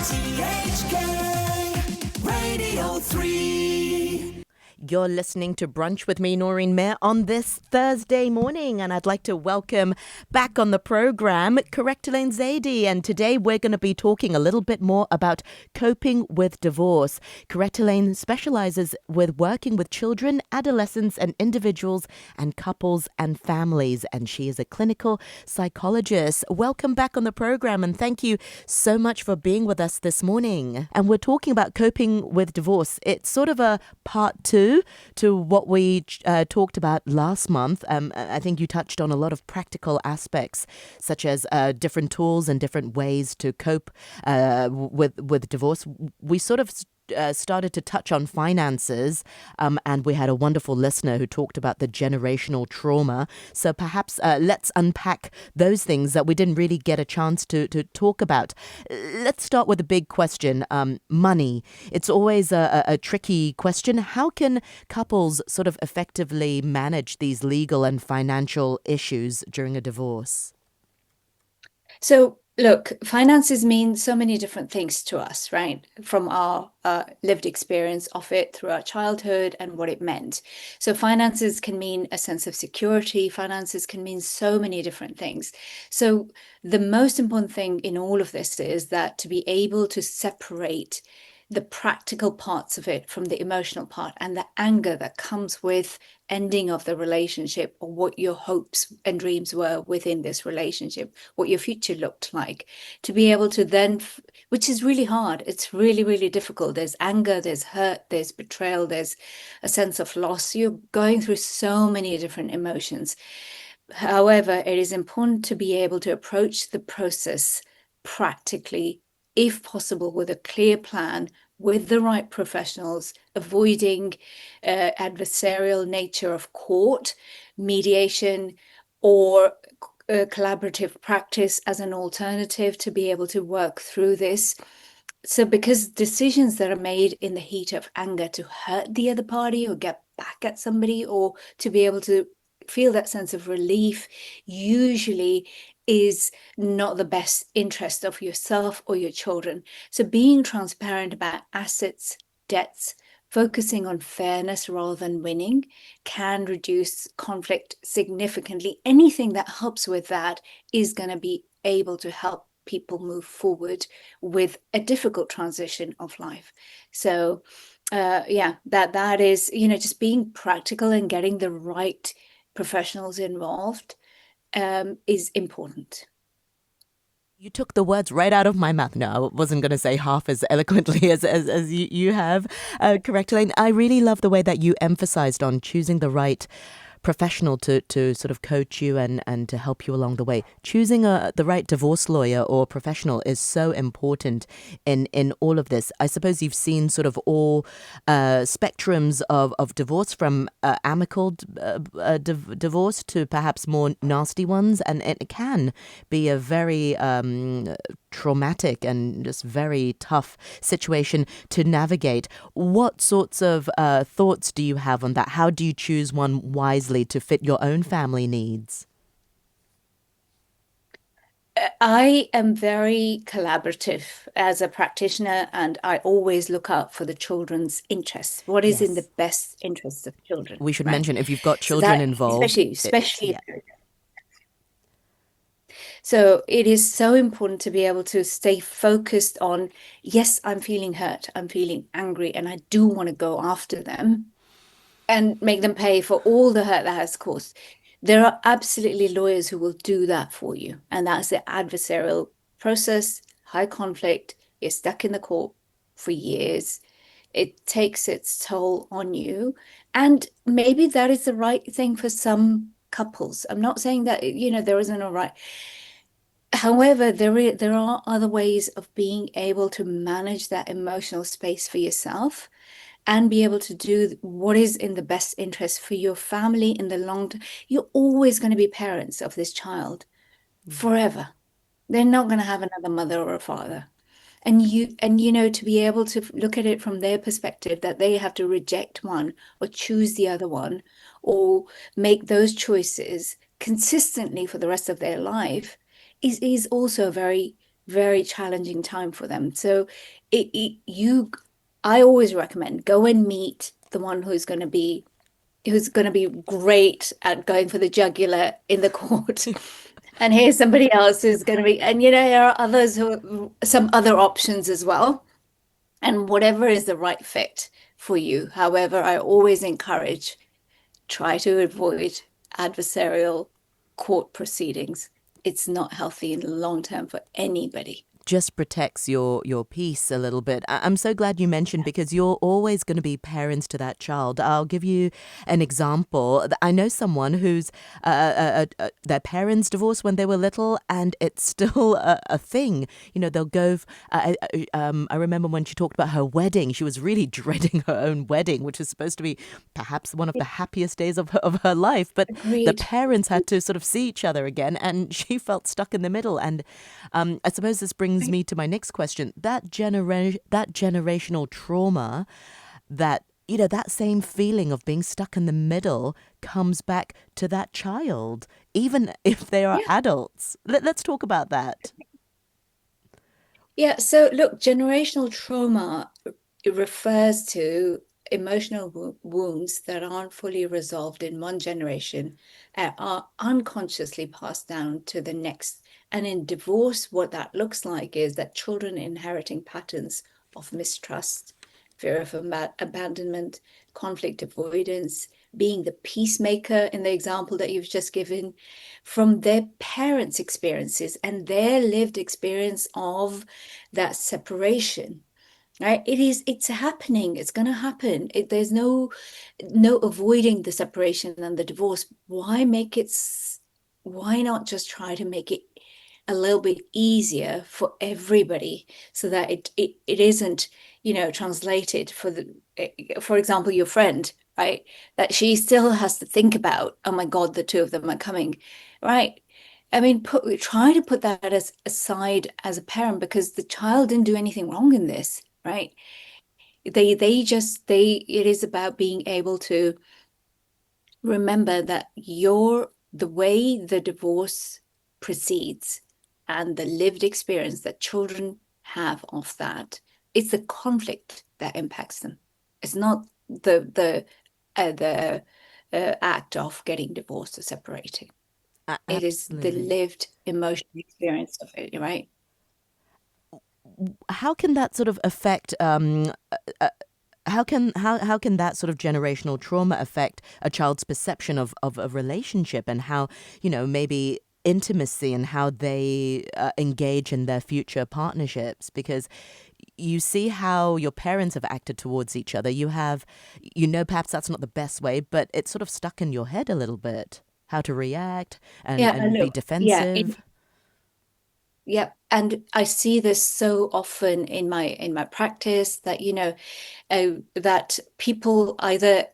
RTHK Radio 3. You're listening to Brunch with me, Noreen Mayer, on this Thursday morning, and I'd like to welcome back on the program Quratulain Zaidi. And today we're going to be talking a little bit more about coping with divorce. Quratulain specializes with working with children, adolescents, and individuals, and couples and families, and she is a clinical psychologist. Welcome back on the program, and thank you so much for being with us this morning. And we're talking about coping with divorce. It's sort of a part two to what we talked about last month. I think you touched on a lot of practical aspects, such as different tools and different ways to cope with divorce. We sort of started to touch on finances, and we had a wonderful listener who talked about the generational trauma. So perhaps let's unpack those things that we didn't really get a chance to talk about. Let's start with the big question, money. It's always a tricky question. How can couples sort of effectively manage these legal and financial issues during a divorce? So, look, finances mean so many different things to us, right? From our lived experience of it through our childhood and what it meant. So finances can mean a sense of security. Finances can mean so many different things. So the most important thing in all of this is that to be able to separate the practical parts of it from the emotional part and the anger that comes with ending of the relationship, or what your hopes and dreams were within this relationship, what your future looked like, to be able to then, which is really hard. It's really, really difficult. There's anger, there's hurt, there's betrayal, there's a sense of loss. You're going through so many different emotions. However, it is important to be able to approach the process practically, if possible, with a clear plan, with the right professionals, avoiding adversarial nature of court, mediation, or collaborative practice as an alternative to be able to work through this. So because decisions that are made in the heat of anger to hurt the other party or get back at somebody, or to be able to feel that sense of relief, usually is not the best interest of yourself or your children. So being transparent about assets, debts, focusing on fairness rather than winning can reduce conflict significantly. Anything that helps with that is going to be able to help people move forward with a difficult transition of life. So that is, just being practical and getting the right professionals involved is important. You took the words right out of my mouth. No, I wasn't going to say half as eloquently as you have, Quratulain. I really love the way that you emphasized on choosing the right professional to sort of coach you and to help you along the way. Choosing the right divorce lawyer or professional is so important in all of this. I suppose you've seen sort of all spectrums of divorce, from amicable divorce to perhaps more nasty ones, and it can be a very traumatic and just very tough situation to navigate. What sorts of thoughts do you have on that? How do you choose one wisely to fit your own family needs? I am very collaborative as a practitioner, and I always look out for the children's interests. What is in the best interests of children? We should right? mention, if you've got children involved. Especially. So it is so important to be able to stay focused on, yes, I'm feeling hurt, I'm feeling angry, and I do want to go after them and make them pay for all the hurt that has caused. There are absolutely lawyers who will do that for you. And that's the adversarial process, high conflict. You're stuck in the court for years. It takes its toll on you. And maybe that is the right thing for some couples. I'm not saying that, there isn't a right. However, there are other ways of being able to manage that emotional space for yourself and be able to do what is in the best interest for your family in the long term. You're always going to be parents of this child forever. They're not going to have another mother or a father. And to be able to look at it from their perspective, that they have to reject one or choose the other one, or make those choices consistently for the rest of their life, is also a very very challenging time for them. So I always recommend go and meet the one who's going to be great at going for the jugular in the court. And here's somebody else who's going to be, and there are others some other options as well. And whatever is the right fit for you. However, I always encourage try to avoid adversarial court proceedings. It's not healthy in the long term for anybody. Just protects your peace a little bit. I'm so glad you mentioned, because you're always going to be parents to that child. I'll give you an example. I know someone whose their parents divorced when they were little, and it's still a thing. They'll go. I remember when she talked about her wedding. She was really dreading her own wedding, which was supposed to be perhaps one of the happiest days of her life. But the Agreed. parents had to sort of see each other again, and she felt stuck in the middle. And I suppose this brings me to my next question. That generational trauma, that same feeling of being stuck in the middle comes back to that child, even if they are Yeah. adults. Let's talk about that. Yeah. So look, generational trauma it refers to emotional wounds that aren't fully resolved in one generation and are unconsciously passed down to the next. And in divorce, what that looks like is that children inheriting patterns of mistrust, fear of abandonment, conflict avoidance, being the peacemaker in the example that you've just given, from their parents' experiences and their lived experience of that separation, right? It's happening. It's going to happen. There's no avoiding the separation and the divorce. Why not just try to make it a little bit easier for everybody so that it isn't, translated for example, your friend, right? That she still has to think about, oh my God, the two of them are coming, right? I mean, try to put that aside as a parent because the child didn't do anything wrong in this, right? It is about being able to remember that the way the divorce proceeds and the lived experience that children have of that, it's the conflict that impacts them. It's not the act of getting divorced or separating. It is the Absolutely. lived emotional experience of it, right? How can that sort of affect how can that sort of generational trauma affect a child's perception of a relationship, and how, maybe intimacy, and how they engage in their future partnerships? Because you see how your parents have acted towards each other. Perhaps that's not the best way, but it's sort of stuck in your head a little bit, how to react and Yeah, and be look, yeah, defensive. yeah, and I see this so often in my practice that that people either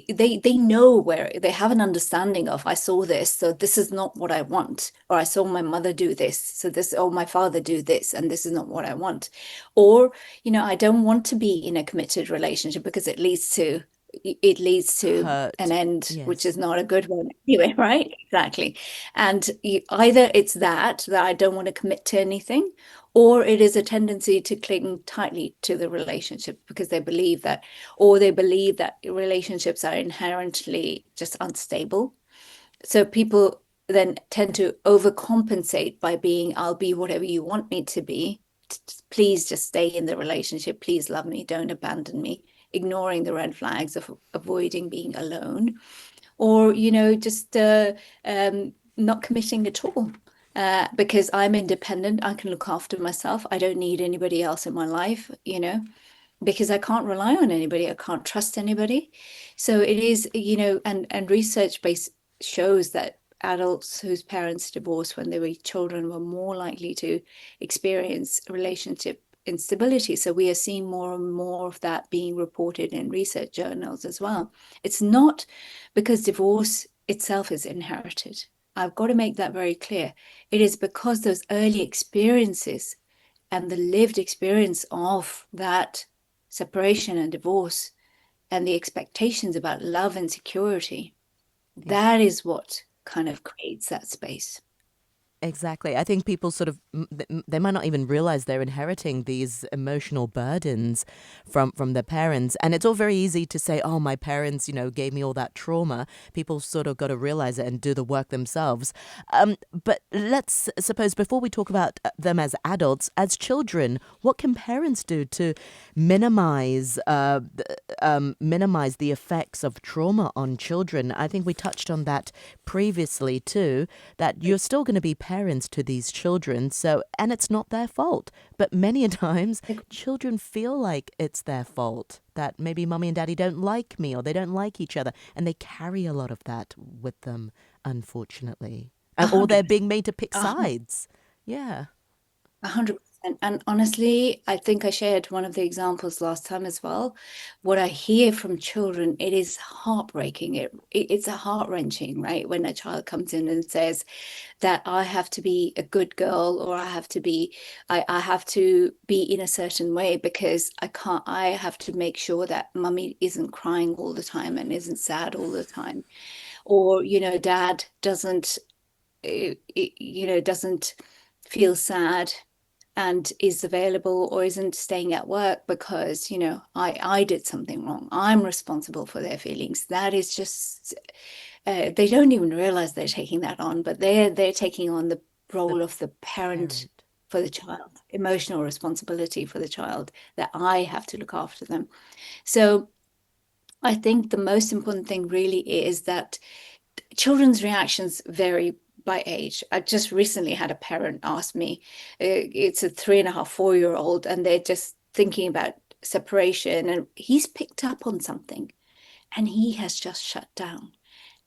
they know where they have an understanding of I saw this, so this is not what I want, or I saw my mother do this, so this or my father do this, and this is not what I want, or I don't want to be in a committed relationship because it leads to an Hurt. end, which is Yes. not a good one anyway, right? Exactly. And either it's that I don't want to commit to anything, or it is a tendency to cling tightly to the relationship because they believe that relationships are inherently just unstable. So people then tend to overcompensate by being, I'll be whatever you want me to be. Please just stay in the relationship. Please love me. Don't abandon me. Ignoring the red flags of avoiding being alone, or just not committing at all. Because I'm independent, I can look after myself. I don't need anybody else in my life, because I can't rely on anybody. I can't trust anybody. So it is, and research base shows that adults whose parents divorced when they were children were more likely to experience relationship instability. So we are seeing more and more of that being reported in research journals as well. It's not because divorce itself is inherited. I've got to make that very clear. It is because those early experiences and the lived experience of that separation and divorce and the expectations about love and security, Yes. that is what kind of creates that space. Exactly. I think people sort of they might not even realize they're inheriting these emotional burdens from their parents, and it's all very easy to say, "Oh, my parents, gave me all that trauma." People sort of got to realize it and do the work themselves. But let's suppose before we talk about them as adults, as children, what can parents do to minimize the effects of trauma on children? I think we touched on that previously too, that you're still going to be parents to these children, and it's not their fault. But many a times children feel like it's their fault, that maybe mommy and daddy don't like me or they don't like each other, and they carry a lot of that with them, unfortunately. A Or they're hundred, being made to pick a hun- sides. Yeah. 100%. And honestly, I think I shared one of the examples last time as well. What I hear from children, it is heartbreaking. It's a heart-wrenching, right? When a child comes in and says that I have to be a good girl, or I have to be in a certain way because I have to make sure that mummy isn't crying all the time and isn't sad all the time. Or, dad doesn't feel sad and is available or isn't staying at work because I did something wrong. I'm responsible for their feelings. That is just they don't even realize they're taking that on, but they're taking on the The role of the parent parent. for the child, emotional responsibility for the child, that I have to look after them. So I think the most important thing really is that children's reactions vary by age. I just recently had a parent ask me, it's a 3.5, 4 year old, and they're just thinking about separation, and he's picked up on something and he has just shut down.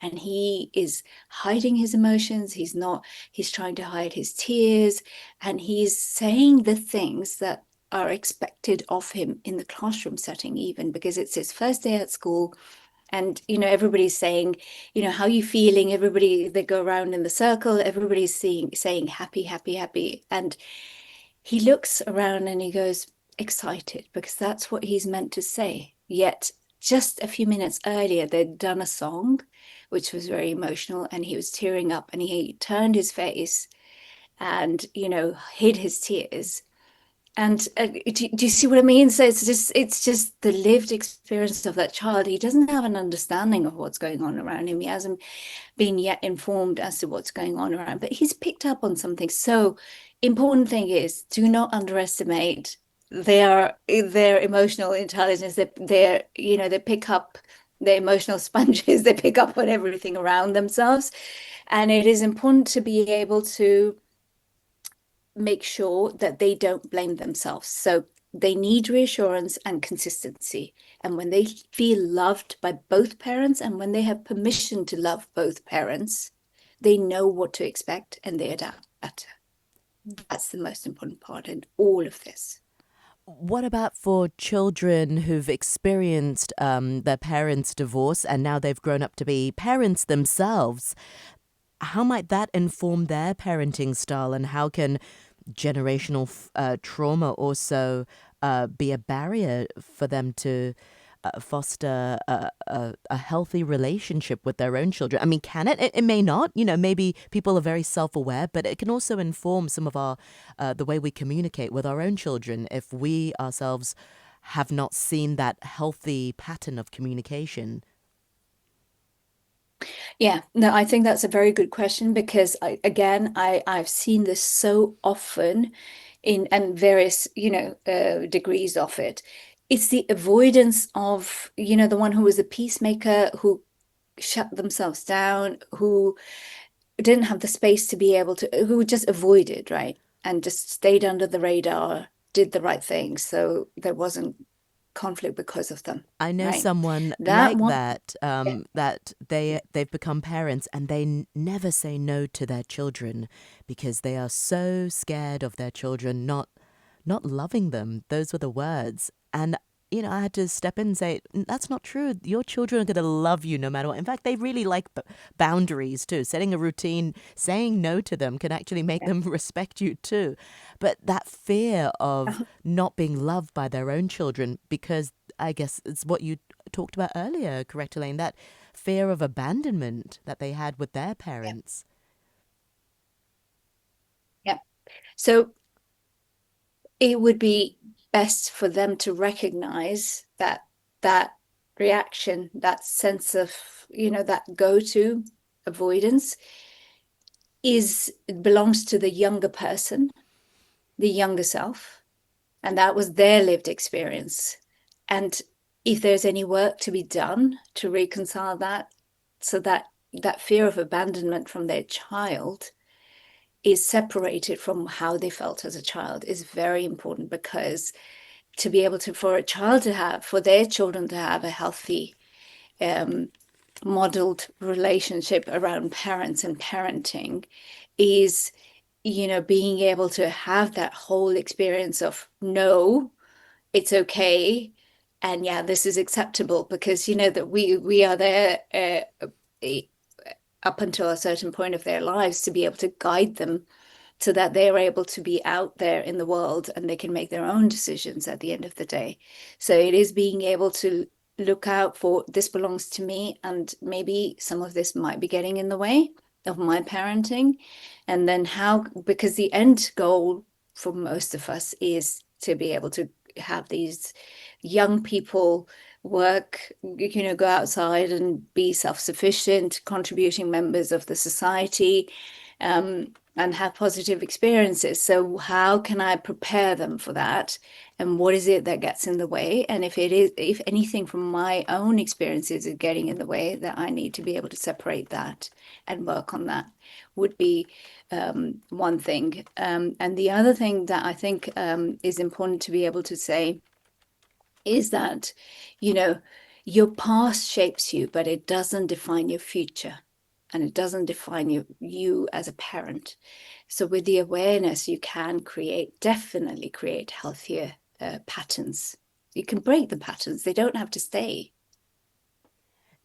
And he is hiding his emotions. He's trying to hide his tears, and he's saying the things that are expected of him in the classroom setting, even because it's his first day at school. And everybody's saying, how are you feeling? Everybody, they go around in the circle, everybody's saying happy, happy, happy. And he looks around and he goes, excited, because that's what he's meant to say. Yet just a few minutes earlier they'd done a song which was very emotional, and he was tearing up, and he turned his face and hid his tears. And do you see what I mean? So it's just the lived experience of that child. He doesn't have an understanding of what's going on around him. He hasn't been yet informed as to what's going on around, but he's picked up on something. So important thing is, do not underestimate their emotional intelligence. They pick up, they're emotional sponges. They pick up on everything around themselves. And it is important to be able to make sure that they don't blame themselves. So they need reassurance and consistency. And when they feel loved by both parents, and when they have permission to love both parents, they know what to expect and they adapt better. That's the most important part in all of this. What about for children who've experienced their parents' divorce and now they've grown up to be parents themselves? How might that inform their parenting style, and how can generational trauma also be a barrier for them to foster a healthy relationship with their own children? I mean, can it? It may not. Maybe people are very self-aware, but it can also inform some of our the way we communicate with our own children if we ourselves have not seen that healthy pattern of communication. Yeah, no, I think that's a very good question, because I've seen this so often in and various degrees of it. It's the avoidance of the one who was a peacemaker, who shut themselves down, who didn't have the space to be able to, who just avoided, right? And just stayed under the radar, did the right thing, so there wasn't conflict because of them, I know right? someone That like one, that, yeah, that yeah. they've become parents and they never say no to their children because they are so scared of their children not loving them. Those were the words. And I had to step in and say, That's not true. Your children are going to love you no matter what." In fact, they really like boundaries too. Setting a routine, saying no to them can actually make them respect you too. But that fear of not being loved by their own children, because I guess it's what you talked about earlier, correct, Elaine? That fear of abandonment that they had with their Yeah. parents. So it would be best for them to recognize that reaction, that sense of, that go-to avoidance belongs to the younger person, the younger self, and that was their lived experience. And if there's any work to be done to reconcile that, so that that fear of abandonment from their child is separated from how they felt as a child, is very important, because to be able to, for their children to have a healthy modeled relationship around parents and parenting is, being able to have that whole experience of, no, it's okay, and yeah, this is acceptable, because that we are there up until a certain point of their lives to be able to guide them so that they're able to be out there in the world and they can make their own decisions at the end of the day. So it is being able to look out for, this belongs to me, and maybe some of this might be getting in the way of my parenting. And then because the end goal for most of us is to be able to have these young people work, go outside and be self-sufficient, contributing members of the society, and have positive experiences. So how can I prepare them for that? And what is it that gets in the way? And if anything from my own experiences is getting in the way, that I need to be able to separate that and work on that, would be one thing. And the other thing that I think is important to be able to say is that, your past shapes you, but it doesn't define your future. And it doesn't define you as a parent. So with the awareness, you can definitely create healthier patterns. You can break the patterns. They don't have to stay.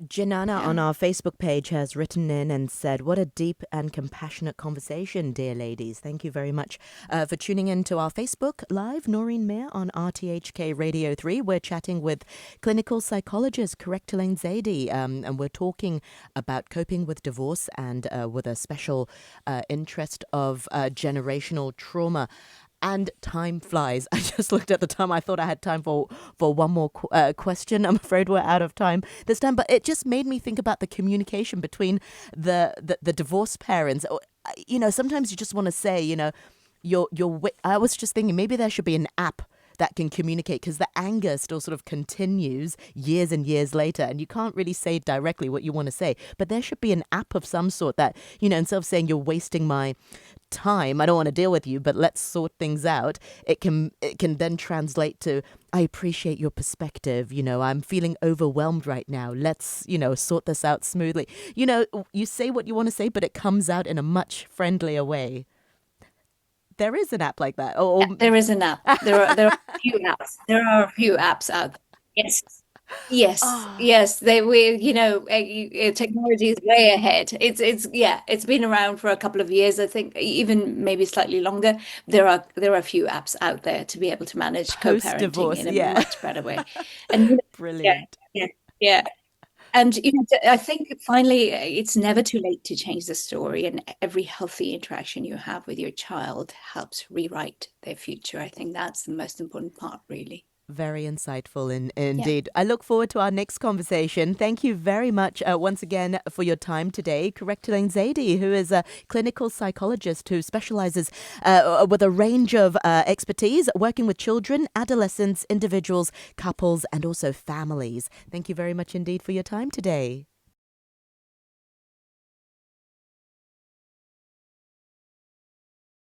Janana on our Facebook page has written in and said, what a deep and compassionate conversation, dear ladies. Thank you very much for tuning in to our Facebook Live. Noreen Mayer on RTHK Radio 3. We're chatting with clinical psychologist Quratulain Zaidi, and we're talking about coping with divorce and with a special interest of generational trauma. And time flies. I just looked at the time. I thought I had time for one more question. I'm afraid we're out of time this time. But it just made me think about the communication between the divorced parents. Sometimes you just want to say, I was just thinking maybe there should be an app that can communicate, because the anger still sort of continues years and years later, and you can't really say directly what you want to say. But there should be an app of some sort that, instead of saying you're wasting my time, I don't want to deal with you, but let's sort things out. It can then translate to, I appreciate your perspective. I'm feeling overwhelmed right now. Let's, sort this out smoothly. You say what you want to say, but it comes out in a much friendlier way. There is an app like that. Yeah, there is an app. There are a few apps. There are a few apps out there. Yes. Technology is way ahead. It's been around for a couple of years, I think, even maybe slightly longer. There are a few apps out there to be able to manage co-parenting in a much better way. And brilliant. Yeah. And I think finally, it's never too late to change the story, and every healthy interaction you have with your child helps rewrite their future. I think that's the most important part, really. Very insightful indeed. Yeah. I look forward to our next conversation. Thank you very much once again for your time today. Quratulain Zaidi, who is a clinical psychologist who specializes with a range of expertise working with children, adolescents, individuals, couples, and also families. Thank you very much indeed for your time today.